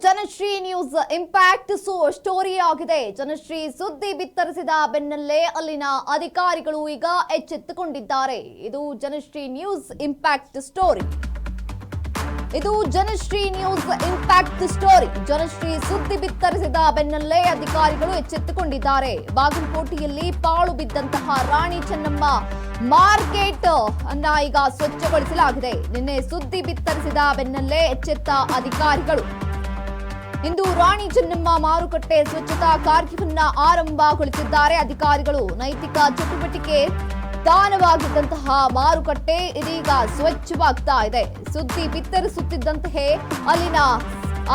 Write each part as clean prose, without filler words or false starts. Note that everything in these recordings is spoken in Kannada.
ಜನಶ್ರೀ ನ್ಯೂಸ್ ಇಂಪ್ಯಾಕ್ಟ್ ಸ್ಟೋರಿ ಆಗಿದೆ. ಜನಶ್ರೀ ಸುದ್ದಿ ಬಿತ್ತರಿಸಿದ ಬೆನ್ನಲ್ಲೇ ಅಲ್ಲಿನ ಅಧಿಕಾರಿಗಳು ಈಗ ಎಚ್ಚೆತ್ತುಕೊಂಡಿದ್ದಾರೆ. ಇದು Janashree news impact story. Janashree ಸುದ್ದಿ ಬಿತ್ತರಿಸಿದ ಬೆನ್ನಲ್ಲೇ ಅಧಿಕಾರಿಗಳು ಎಚ್ಚೆತ್ತುಕೊಂಡಿದ್ದಾರೆ. ಬಾಗಲಕೋಟೆಯಲ್ಲಿ ಪಾಳು ಬಿದ್ದಂತಹ ರಾಣಿ ಚೆನ್ನಮ್ಮ ಮಾರ್ಕೆಟ್ ಅನ್ನ ಈಗ ಸ್ವಚ್ಛಗೊಳಿಸಲಾಗಿದೆ. ನಿನ್ನೆ ಸುದ್ದಿ ಬಿತ್ತರಿಸಿದ ಬೆನ್ನಲ್ಲೇ ಎಚ್ಚೆತ್ತ ಅಧಿಕಾರಿಗಳು ಇಂದು ರಾಣಿ ಚೆನ್ನಮ್ಮ ಮಾರುಕಟ್ಟೆ ಸ್ವಚ್ಛತಾ ಕಾರ್ಯವನ್ನ ಆರಂಭಗೊಳಿಸಿದ್ದಾರೆ. ಅಧಿಕಾರಿಗಳು ನೈತಿಕ ಚಟುವಟಿಕೆ ತಾಣವಾಗಿದ್ದಂತಹ ಮಾರುಕಟ್ಟೆ ಇದೀಗ ಸ್ವಚ್ಛವಾಗ್ತಾ ಇದೆ. ಸುದ್ದಿ ಬಿತ್ತರಿಸುತ್ತಿದ್ದಂತೆಯೇ ಅಲ್ಲಿನ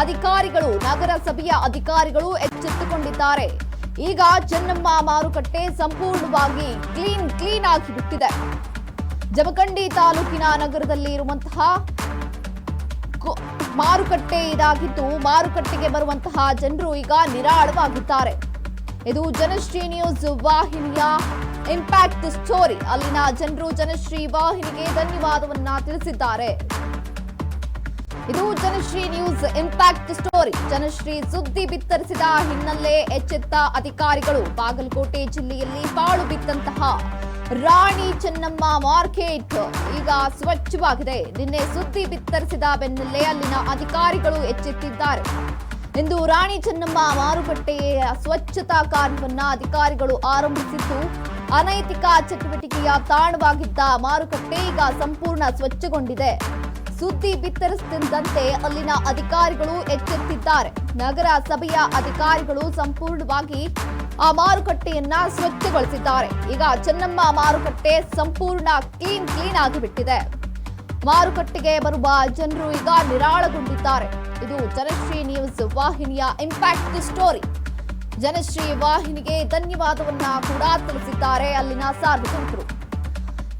ಅಧಿಕಾರಿಗಳು, ನಗರಸಭೆಯ ಅಧಿಕಾರಿಗಳು ಎಚ್ಚೆತ್ತುಕೊಂಡಿದ್ದಾರೆ. ಈಗ ಚೆನ್ನಮ್ಮ ಮಾರುಕಟ್ಟೆ ಸಂಪೂರ್ಣವಾಗಿ ಕ್ಲೀನ್ ಆಗಿ ಬಿಟ್ಟಿದೆ. ಜಮಖಂಡಿ ತಾಲೂಕಿನ ನಗರದಲ್ಲಿ ಇರುವಂತಹ ಮಾರುಕಟ್ಟೆ ಇದಾಗಿದ್ದು, ಮಾರುಕಟ್ಟೆಗೆ ಬರುವಂತಹ ಜನರು ಈಗ ನಿರಾಳವಾಗಿದ್ದಾರೆ. ಇದು ಜನಶ್ರೀ ನ್ಯೂಸ್ ವಾಹಿನಿಯ ಇಂಪ್ಯಾಕ್ಟ್ ಸ್ಟೋರಿ. ಅಲ್ಲಿನ ಜನರು ಜನಶ್ರೀ ವಾಹಿನಿಗೆ ಧನ್ಯವಾದವನ್ನ ತಿಳಿಸಿದ್ದಾರೆ. ಇದು Janashree news impact story. Janashree ಸುದ್ದಿ ಬಿತ್ತರಿಸಿದ ಹಿನ್ನೆಲೆ ಎಚ್ಚೆತ್ತ ಅಧಿಕಾರಿಗಳು ಬಾಗಲಕೋಟೆ ಜಿಲ್ಲೆಯಲ್ಲಿ ಪಾಳು ಬಿದ್ದಂತಹ ರಾಣಿ ಚೆನ್ನಮ್ಮ ಮಾರ್ಕೆಟ್ ಈಗ ಸ್ವಚ್ಛವಾಗಿದೆ. ನಿನ್ನೆ ಸುದ್ದಿ ಬಿತ್ತರಿಸಿದ ಬೆನ್ನಲ್ಲೇ ಅಲ್ಲಿನ ಅಧಿಕಾರಿಗಳು ಎಚ್ಚೆತ್ತಿದ್ದಾರೆ. ಇಂದು ರಾಣಿ ಚೆನ್ನಮ್ಮ ಮಾರುಕಟ್ಟೆಯ ಸ್ವಚ್ಛತಾ ಕಾರ್ಯವನ್ನ ಅಧಿಕಾರಿಗಳು ಆರಂಭಿಸಿದ್ದು, ಅನೈತಿಕ ಚಟುವಟಿಕೆಯ ತಾಣವಾಗಿದ್ದ ಮಾರುಕಟ್ಟೆ ಈಗ ಸಂಪೂರ್ಣ ಸ್ವಚ್ಛಗೊಂಡಿದೆ. ಸುದ್ದಿ ಬಿತ್ತರಿಸುತ್ತಿದ್ದಂತೆ ಅಲ್ಲಿನ ಅಧಿಕಾರಿಗಳು ಎಚ್ಚೆತ್ತಿದ್ದಾರೆ. ನಗರ ಸಭೆಯ ಅಧಿಕಾರಿಗಳು ಸಂಪೂರ್ಣವಾಗಿ ಆ ಮಾರುಕಟ್ಟೆಯನ್ನ ಸ್ವಚ್ಛಗೊಳಿಸಿದ್ದಾರೆ. ಈಗ ಚೆನ್ನಮ್ಮ ಮಾರುಕಟ್ಟೆ ಸಂಪೂರ್ಣ ಕ್ಲೀನ್ ಆಗಿಬಿಟ್ಟಿದೆ. ಮಾರುಕಟ್ಟೆಗೆ ಬರುವ ಜನರು ಈಗ ನಿರಾಳಗೊಂಡಿದ್ದಾರೆ. ಇದು ಜನಶ್ರೀ ನ್ಯೂಸ್ ವಾಹಿನಿಯ ಇಂಪ್ಯಾಕ್ಟ್ ಸ್ಟೋರಿ. ಜನಶ್ರೀ ವಾಹಿನಿಗೆ ಧನ್ಯವಾದವನ್ನ ಕೂಡ ತಿಳಿಸಿದ್ದಾರೆ ಅಲ್ಲಿನ ಸಾರ್ವಜನಿಕರು.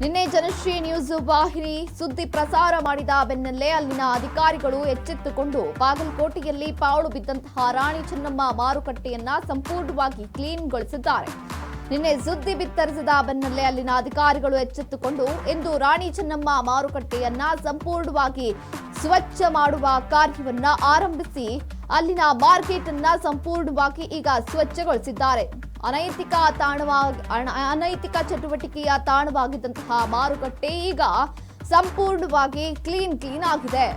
ನಿನ್ನೆ ಜನಶ್ರೀ ನ್ಯೂಸ್ ವಾಹಿನಿ ಸುದ್ದಿ ಪ್ರಸಾರ ಮಾಡಿದ ಬೆನ್ನಲ್ಲೇ ಅಲ್ಲಿನ ಅಧಿಕಾರಿಗಳು ಎಚ್ಚೆತ್ತುಕೊಂಡು ಬಾಗಲಕೋಟೆಯಲ್ಲಿ ಪಾಳು ಬಿದ್ದಂತಹ ರಾಣಿ ಚೆನ್ನಮ್ಮ ಮಾರುಕಟ್ಟೆಯನ್ನ ಸಂಪೂರ್ಣವಾಗಿ ಕ್ಲೀನ್ಗೊಳಿಸಿದ್ದಾರೆ. ನಿನ್ನೆ ಸುದ್ದಿ ಬಿತ್ತರಿಸಿದ ಬೆನ್ನಲ್ಲೇ ಅಲ್ಲಿನ ಅಧಿಕಾರಿಗಳು ಎಚ್ಚೆತ್ತುಕೊಂಡು ಇಂದು ರಾಣಿ ಚೆನ್ನಮ್ಮ ಮಾರುಕಟ್ಟೆಯನ್ನ ಸಂಪೂರ್ಣವಾಗಿ ಸ್ವಚ್ಛ ಮಾಡುವ ಕಾರ್ಯವನ್ನ ಆರಂಭಿಸಿ ಅಲ್ಲಿನ ಮಾರ್ಕೆಟ್ ಅನ್ನ ಸಂಪೂರ್ಣವಾಗಿ ಈಗ ಸ್ವಚ್ಛಗೊಳಿಸಿದ್ದಾರೆ. ಅನೈತಿಕ ಚಟುವಟಿಕೆಯ ತಾಣವಾಗಿದ್ದಂತಹ ಮಾರುಕಟ್ಟೆ ಈಗ ಸಂಪೂರ್ಣವಾಗಿ ಕ್ಲೀನ್ ಆಗಿದೆ.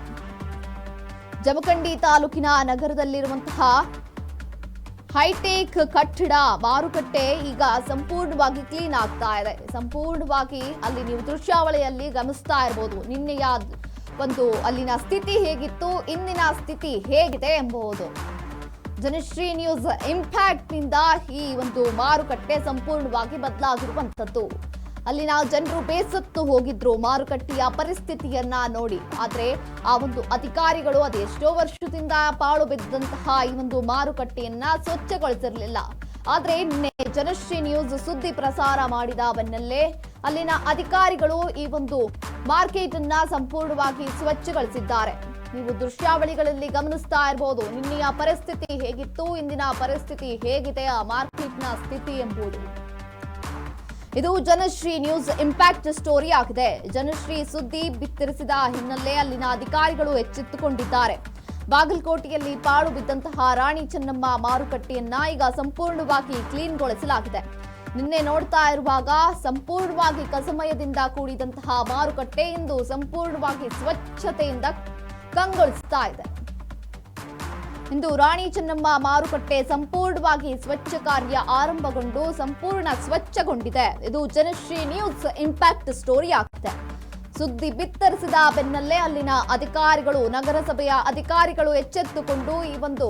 ಜಮಖಂಡಿ ತಾಲೂಕಿನ ನಗರದಲ್ಲಿರುವಂತಹ ಹೈಟೆಕ್ ಕಟ್ಟಡ ಮಾರುಕಟ್ಟೆ ಈಗ ಸಂಪೂರ್ಣವಾಗಿ ಕ್ಲೀನ್ ಆಗ್ತಾ ಇದೆ. ಸಂಪೂರ್ಣವಾಗಿ ಅಲ್ಲಿ ನೀವು ದೃಶ್ಯಾವಳಿಯಲ್ಲಿ ಗಮನಿಸ್ತಾ ಇರಬಹುದು. ನಿನ್ನೆಯ ಒಂದು ಅಲ್ಲಿನ ಸ್ಥಿತಿ ಹೇಗಿತ್ತು, ಇಂದಿನ ಸ್ಥಿತಿ ಹೇಗಿದೆ ಎಂಬುದು. ಜನಶ್ರೀ ನ್ಯೂಸ್ ಇಂಪ್ಯಾಕ್ಟ್ ನಿಂದ ಈ ಒಂದು ಮಾರುಕಟ್ಟೆ ಸಂಪೂರ್ಣವಾಗಿ ಬದಲಾಗಿರುವಂತದ್ದು. ಅಲ್ಲಿನ ಜನರು ಬೇಸತ್ತು ಹೋಗಿದ್ರು ಮಾರುಕಟ್ಟೆಯ ಪರಿಸ್ಥಿತಿಯನ್ನ ನೋಡಿ. ಆದ್ರೆ ಆ ಒಂದು ಅಧಿಕಾರಿಗಳು ಅದೆಷ್ಟೋ ವರ್ಷದಿಂದ ಪಾಳು ಬಿದ್ದಂತಹ ಈ ಒಂದು ಮಾರುಕಟ್ಟೆಯನ್ನ ಸ್ವಚ್ಛಗೊಳಿಸಿರಲಿಲ್ಲ. ಆದ್ರೆ ನಿನ್ನೆ ಜನಶ್ರೀ ನ್ಯೂಸ್ ಸುದ್ದಿ ಪ್ರಸಾರ ಮಾಡಿದ ಬೆನ್ನಲ್ಲೇ ಅಲ್ಲಿನ ಅಧಿಕಾರಿಗಳು ಈ ಒಂದು ಮಾರ್ಕೆಟ್ ಅನ್ನ ಸಂಪೂರ್ಣವಾಗಿ ಸ್ವಚ್ಛಗೊಳಿಸಿದ್ದಾರೆ. ನೀವು ದೃಶ್ಯಾವಳಿಗಳಲ್ಲಿ ಗಮನಿಸ್ತಾ ಇರಬಹುದು. ನಿನ್ನೆಯ ಪರಿಸ್ಥಿತಿ ಹೇಗಿತ್ತು, ಇಂದಿನ ಪರಿಸ್ಥಿತಿ ಹೇಗಿದೆ, ಆ ಮಾರ್ಕೆಟ್ನ ಸ್ಥಿತಿ ಎಂಬುದು. ಇದು ಜನಶ್ರೀ ನ್ಯೂಸ್ ಇಂಪ್ಯಾಕ್ಟ್ ಸ್ಟೋರಿ ಆಗಿದೆ. ಜನಶ್ರೀ ಸುದ್ದಿ ಬಿತ್ತರಿಸಿದ ಹಿನ್ನೆಲೆ ಅಲ್ಲಿನ ಅಧಿಕಾರಿಗಳು ಎಚ್ಚೆತ್ತುಕೊಂಡಿದ್ದಾರೆ. ಬಾಗಲಕೋಟೆಯಲ್ಲಿ ಪಾಳು ಬಿದ್ದಂತಹ ರಾಣಿ ಚೆನ್ನಮ್ಮ ಮಾರುಕಟ್ಟೆಯನ್ನ ಈಗ ಸಂಪೂರ್ಣವಾಗಿ ಕ್ಲೀನ್ಗೊಳಿಸಲಾಗಿದೆ. ನಿನ್ನೆ ನೋಡ್ತಾ ಇರುವಾಗ ಸಂಪೂರ್ಣವಾಗಿ ಕಸಮಯದಿಂದ ಕೂಡಿದಂತಹ ಮಾರುಕಟ್ಟೆ ಇಂದು ಸಂಪೂರ್ಣವಾಗಿ ಸ್ವಚ್ಛತೆಯಿಂದ ಕಂಗೊಳಿಸ್ತಾ ಇದೆ. ಇಂದು ರಾಣಿ ಚೆನ್ನಮ್ಮ ಮಾರುಕಟ್ಟೆ ಸಂಪೂರ್ಣವಾಗಿ ಸ್ವಚ್ಛ ಕಾರ್ಯ ಆರಂಭಗೊಂಡು ಸಂಪೂರ್ಣ ಸ್ವಚ್ಛಗೊಂಡಿದೆ. ಇದು ಜನಶ್ರೀ ನ್ಯೂಸ್ ಇಂಪ್ಯಾಕ್ಟ್ ಸ್ಟೋರಿ ಆಗಿದೆ. ಸುದ್ದಿ ಬಿತ್ತರಿಸಿದ ಬೆನ್ನಲ್ಲೇ ಅಲ್ಲಿನ ಅಧಿಕಾರಿಗಳು, ನಗರಸಭೆಯ ಅಧಿಕಾರಿಗಳು ಎಚ್ಚೆತ್ತುಕೊಂಡು ಈ ಒಂದು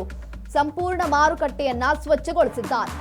ಸಂಪೂರ್ಣ ಮಾರುಕಟ್ಟೆಯನ್ನ ಸ್ವಚ್ಛಗೊಳಿಸಿದ್ದಾರೆ.